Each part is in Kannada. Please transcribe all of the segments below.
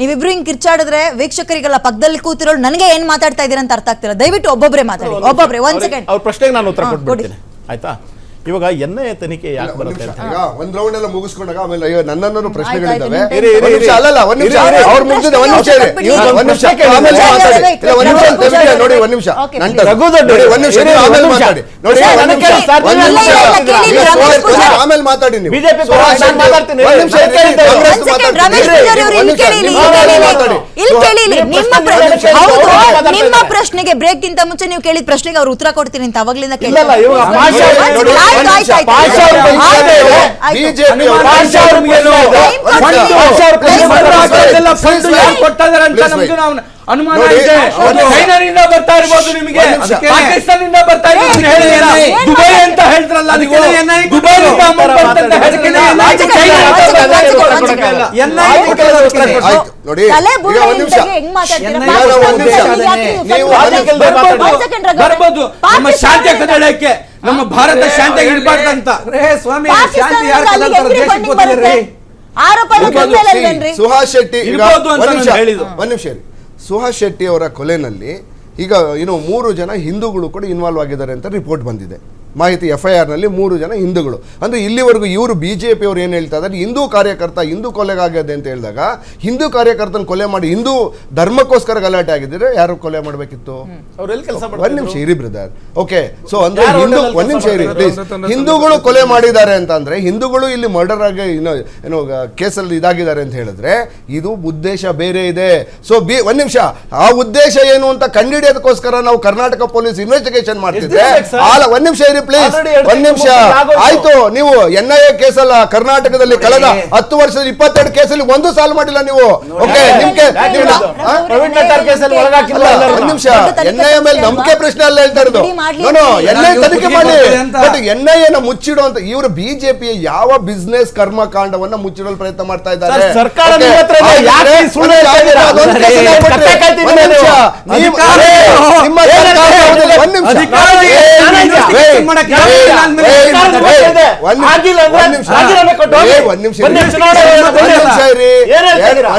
ನೀವಿಬ್ರು ಹಿಂಗ್ ಕಿರ್ಚಾಡಿದ್ರೆ ವೀಕ್ಷಕರಿಗೆಲ್ಲ ಪಕ್ಕದಲ್ಲಿ ಕೂತಿರೋರು ನನಗೆ ಏನ್ ಮಾತಾಡ್ತಾ ಇದೀರ ಅಂತ ಅರ್ಥ ಆಗ್ತಿಲ್ಲ. ದಯವಿಟ್ಟು ಒಬ್ಬೊಬ್ರೆ ಮಾತಾಡಿ, ಒಬ್ಬೊಬ್ರೆ. 1 ಸೆಕೆಂಡ್ ಅವ್ರ ಪ್ರಶ್ನೆಗೆ ನಾನು ಉತ್ತರ ಕೊಡ್ಬಿಡ್ತೀನಿ ಆಯ್ತಾ. ಇವಾಗ ಎನ್ಐಎ ತನಿಖೆ ಯಾಕೆ ಬರುತ್ತೆ ಅಂತ ಒಂದ್ ರೌಂಡ್ ಎಲ್ಲ ಮುಗಿಸ್ಕೊಂಡಾಗ ಆಮೇಲೆ ನನ್ನನ್ನು ಪ್ರಶ್ನೆಗಳಿದ್ದಾವೆ. ಆಮೇಲೆ ಮಾತಾಡಿ ನೀವು. ನಿಮ್ಮ ಪ್ರಶ್ನೆಗೆ ಬ್ರೇಕ್ ಗಿಂತ ಮುಂಚೆ ನೀವು ಕೇಳಿದ ಪ್ರಶ್ನೆಗೆ ಅವ್ರು ಉತ್ತರ ಕೊಡ್ತೀನಿ ಅಂತ ಅವಾಗ್ಲಿಂದ ಕೇಳಿ. ಅನುಮಾನ ಇದೆ. ಚೈನಾದಿಂದ ಬರ್ತಾ ಇರ್ಬೋದು, ನಿಮಗೆ ಪಾಕಿಸ್ತಾನದಿಂದ ಬರ್ತಾ ಇರ್ಬೋದು, ದುಬೈ ಅಂತ ಹೇಳ್ತಾರಲ್ಲ, ಬರ್ಬೋದು ನಮ್ಮ ಶಾಂತಿ ಕದಳಕ್ಕೆ, ನಮ್ಮ ಭಾರತ ಶಾಂತಿ ಇರಬಾರ್ದಂತ. ಸುಹಾಸ್ ಶೆಟ್ಟಿ ಸುಹಾಸ್ ಶೆಟ್ಟಿ ಅವರ ಕೊಲೆನಲ್ಲಿ ಈಗ 3 ಜನ ಹಿಂದೂಗಳು ಕೂಡ ಇನ್ವಾಲ್ವ್ ಆಗಿದ್ದಾರೆ ಅಂತ ರಿಪೋರ್ಟ್ ಬಂದಿದೆ. ಮಾಹಿತಿ FIR ನಲ್ಲಿ 3 ಜನ ಹಿಂದೂಗಳು. ಅಂದ್ರೆ ಇಲ್ಲಿವರೆಗೂ ಇವರು BJP ಅವರು ಏನ್ ಹೇಳ್ತಾ ಇದ್ದಾರೆ, ಹಿಂದೂ ಕಾರ್ಯಕರ್ತ ಹಿಂದೂ ಕೊಲೆಗಾಗಿದೆ ಅಂತ ಹೇಳಿದಾಗ ಹಿಂದೂ ಕಾರ್ಯಕರ್ತನ ಕೊಲೆ ಮಾಡಿ ಹಿಂದೂ ಧರ್ಮಕ್ಕೋಸ್ಕರ ಗಲಾಟೆ ಆಗಿದ್ರೆ ಯಾರು ಕೊಲೆ ಮಾಡಬೇಕಿತ್ತು? ಒಂದ್ ನಿಮಿಷ ಇರಿ ಬ್ರದರ್. ಓಕೆ, ಸೊ ಅಂದ್ರೆ ಒಂದ್ ನಿಮಿಷ ಇರಿ ಪ್ಲೀಸ್. ಹಿಂದೂಗಳು ಕೊಲೆ ಮಾಡಿದ್ದಾರೆ ಅಂತ ಅಂದ್ರೆ ಹಿಂದೂಗಳು ಇಲ್ಲಿ ಮರ್ಡರ್ ಆಗಿ ಏನೋ ಕೇಸಲ್ಲಿ ಇದಾಗಿದ್ದಾರೆ ಅಂತ ಹೇಳಿದ್ರೆ ಇದು ಉದ್ದೇಶ ಬೇರೆ ಇದೆ. ಸೊ ಒಂದ್ ನಿಮಿಷ, ಆ ಉದ್ದೇಶ ಏನು ಅಂತ ಕಂಡುಹಿಡಿಯೋದಕ್ಕೋಸ್ಕರ ನಾವು ಕರ್ನಾಟಕ ಪೊಲೀಸ್ ಇನ್ವೆಸ್ಟಿಗೇಷನ್ ಮಾಡ್ತಿದ್ರೆ ಒಂದ್ ನಿಮಿಷ ಇರಿ ಪ್ಲೀಸ್, ಒಂದ್ ನಿಮಿಷ ಆಯ್ತು. ನೀವು NIA ಕೇಸಲ್ಲ ಕರ್ನಾಟಕದಲ್ಲಿ ಕಳೆದ 10 ವರ್ಷದ 22 ಕೇಸಲ್ಲಿ ಒಂದು ಸಾಲ್ವ್ ಮಾಡಿಲ್ಲ ನೀವು. ಓಕೆ, ನಿಮ್ಗೆ ಒಂದ್ ನಿಮಿಷ, NIA ಮೇಲೆ ನಂಬಿಕೆ ಪ್ರಶ್ನೆ ಅಲ್ಲ ಹೇಳ್ತಾ ಇರೋದು. NIA ತನಿಖೆ ಮಾಡಿ. ಬಟ್ NIA ನ ಮುಚ್ಚಿಡುವಂತ ಇವರು BJP ಯಾವ ಬಿಸ್ನೆಸ್ ಕರ್ಮಕಾಂಡವನ್ನ ಮುಚ್ಚಿಡಲು ಪ್ರಯತ್ನ ಮಾಡ್ತಾ ಇದ್ದಾರೆ.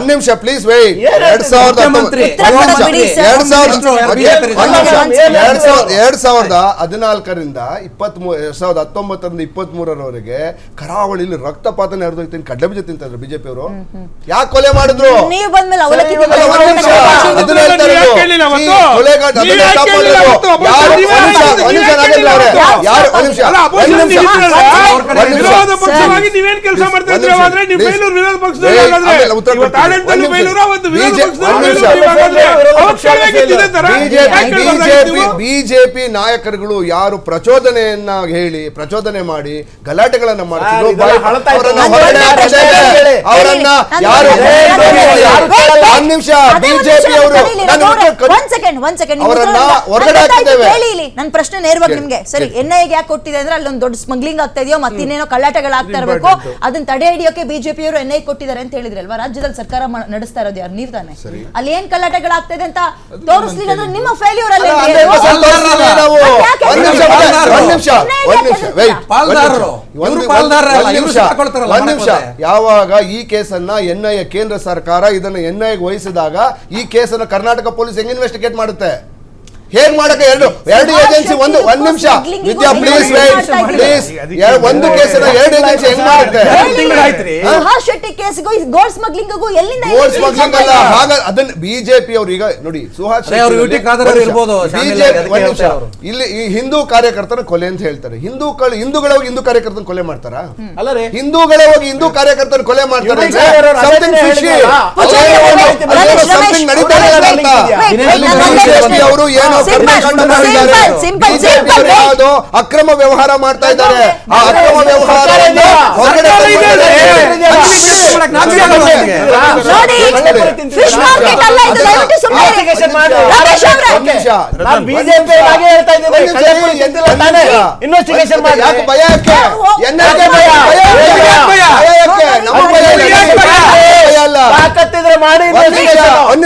ನಿಮಿಷ ಪ್ಲೀಸ್ ವೈಟ್. 2014ರಿಂದ 2019ರವರೆಗೆ ಕರಾವಳಿಯಲ್ಲಿ ರಕ್ತಪಾತ ನಡೆದೋಯ್ತು. ಕಡ್ಲೆಬೀಜ ತಿಂತಿದ್ರು BJP ಅವರು. ಯಾಕೆ ಕೊಲೆ ಮಾಡಿದ್ರು? BJP ನಾಯಕರುಗಳು ಯಾರು ಪ್ರಚೋದನೆಯನ್ನ ಹೇಳಿ ಪ್ರಚೋದನೆ ಮಾಡಿ ಗಲಾಟೆಗಳನ್ನ ಮಾಡ್ತಿದ್ರು, ಅವರನ್ನ ಯಾರು BJP ಅವರು ನನ್ನ ಪ್ರಶ್ನೆ ನೇರವಾಗಿ ನಿಮ್ಗೆ. ಸರಿ, NIA ಯಾಕೆ ಕೊಟ್ಟಿದೆ ಅಂದ್ರೆ ಅಲ್ಲೊಂದು ದೊಡ್ಡ ಸ್ಮಗ್ಲಿಂಗ್ ಆಗ್ತಾ ಇದೆಯೋ ಮತ್ತಿನ್ನೇನೋ ಕಳ್ಳಾಟಗಳಾಗ್ತಾ ಇರಬೇಕು, ಅದನ್ನ ತಡೆ ಹಿಡಿಯೋಕೆ BJP ಅವರು NIA ಕೊಟ್ಟಿದ್ದಾರೆ ಅಂತ ಹೇಳಿದ್ರಲ್ವಾ. ರಾಜ್ಯದಲ್ಲಿ ಸರ್ಕಾರ ನಡೆಸ್ತಾ ಇರೋದು ಯಾರು? ನೀವ್ ತಾನೆ. ಅಲ್ಲಿ ಏನ್ ಕಳ್ಳಾಟಗಳಾಗ್ತಾ ಇದೆ ಅಂತ ತೋರಿಸ್ಲಿಲ್ಲ ಅಂದ್ರೆ ನಿಮ್ಮ ಫೇಲ್ಯೂರ್ ಅಲ್ಲ. ಯಾವಾಗ ಈ ಕೇಸನ್ನ NIA ಕೇಂದ್ರ ಸರ್ಕಾರ ಇದನ್ನ NIA ವಹಿಸಿದಾಗ ಈ ಕೇಸನ್ನ ಕರ್ನಾಟಕ ಪೊಲೀಸ್ ಹೆಂಗ್ ಇನ್ವೆಸ್ಟಿಗೇಟ್ ಮಾಡುತ್ತೆ? ಹೇಗ್ ಮಾಡಕ್ಕೆ ಎರಡು ಏಜೆನ್ಸಿ ಒಂದ್ ನಿಮಿಷ ವಿದ್ಯಾ ಪ್ಲೀಸ್ ಪ್ಲೀಸ್ ಒಂದು ಕೇಸನ್ನ 2 ಏಜೆನ್ಸಿ ಹೆಂಗ್ ಮಾಡುತ್ತೆ? ಸುಹಾಸ್ ಶೆಟ್ಟಿ ಕೇಸ್ಗೂ ಗೋಲ್ಡ್ ಸ್ಮಗ್ಲಿಂಗ್ಗೂ ಎಲ್ಲಿಂದ? ಗೋಲ್ಡ್ ಸ್ಮಗ್ಲಿಂಗ್ ಅಲ್ಲ, ಹಾಗ ಅದನ್ನ BJP ಅವರು ಈಗ ನೋಡಿ ಸುಹಾಸ್ ಇಲ್ಲಿ ಈ ಹಿಂದೂ ಕಾರ್ಯಕರ್ತನ ಕೊಲೆ ಅಂತ ಹೇಳ್ತಾರೆ. ಹಿಂದೂಗಳ ಹೋಗಿ ಹಿಂದೂ ಕಾರ್ಯಕರ್ತನ ಕೊಲೆ ಮಾಡ್ತಾರ? ಹಿಂದೂಗಳೇ ಹೋಗಿ ಹಿಂದೂ ಕಾರ್ಯಕರ್ತನ ಕೊಲೆ ಮಾಡ್ತಾರೆ. ಅವರು ಏನೋ ಅಕ್ರಮ ವ್ಯವಹಾರ ಮಾಡ್ತಾ ಇದ್ದಾರೆ. ಆ ಅಕ್ರಮ ವ್ಯವಹಾರ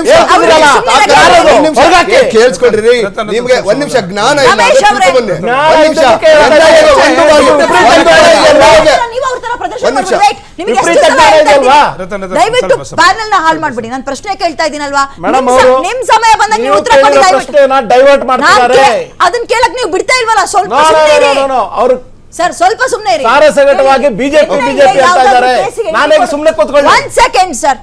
ನಿಮಿಷ ಹೇಳ್ತಿದ್ದೀರಲ್ಲ, ಯಾರದು? ಒಂದ್ ನಿಮಿಷ ಹೊರಗಾಕಿ. ಕೇಳಿಸ್ಕೊಳ್ರಿ ರತನ್ ನಿಮ್ಗೆ ಒಂದ್ ನಿಮಿಷ ಜ್ಞಾನ ಇಲ್ಲ ರಮೇಶ್ ಅದಕ್ಕೆ ಅವ್ರೆ. ಬನ್ನಿ. ಜ್ಞಾನ ಒಂದ್ ನಿಮಿಷ ಇದ್ದಕ್ಕೆ ಒಂದು ಬಾರಿ ನೀವು ಅವ್ರ ತರ ಪ್ರದರ್ಶನ ಒಂದ್ ನಿಮಿಷ. ಮಾಡ್ಬಿಡಿ. Wait, ನಿಮಗೆ ಎಷ್ಟು ವಿಪರೀತ ಸಲ ಜ್ಞಾನ ಹೇಳ್ತಾ ಇದೆಯಲ್ವಾ? ಇದ್ದೀನಿ? ದಯವಿಟ್ಟು ಪ್ಯಾನಲ್ ನ ಹಾಳು ಮಾಡ್ಬಿಡಿ. ನಾನು ಪ್ರಶ್ನೆ ಕೇಳ್ತಾ ಇದ್ದೀನಲ್ವಾ, ಮೇಡಮ್ ಅವರು ನಿಮ್ ಸಮಯ ಬಂದಾಗ ನೀವು ಉತ್ತರ ಕೊಡಿ ದಯವಿಟ್ಟು. ಪ್ರಶ್ನೆನ ಡೈವರ್ಟ್ ಮಾಡ್ತಿದ್ದಾರೆ. ಅದನ್ನ ಕೇಳಕ್ ನೀವು ಬಿಡ್ತಾ ಇಲ್ವಲ್ಲ, ಸ್ವಲ್ಪ ನೋ ಸುಮ್ನೆ ಇರಿ. ಅವರು ಸರ್ ಸ್ವಲ್ಪ ಸುಮ್ನೆ ಇರಿ. ಸಾರಸಗಟವಾಗಿ ಬಿಜೆಪಿ ಇದ್ರೆ ಬಿಜೆಪಿ ಅಂತ ಯಾವ್ದಾದ್ರು ಇದ್ದಾರೆ. ಕೇಸಿಗೆ ನಾನೇಗ ಕೊಡು. ಸುಮ್ನೆ ಕೂತ್ಕೊಳ್ಳಿ. 1 ಸೆಕೆಂಡ್ ಸರ್.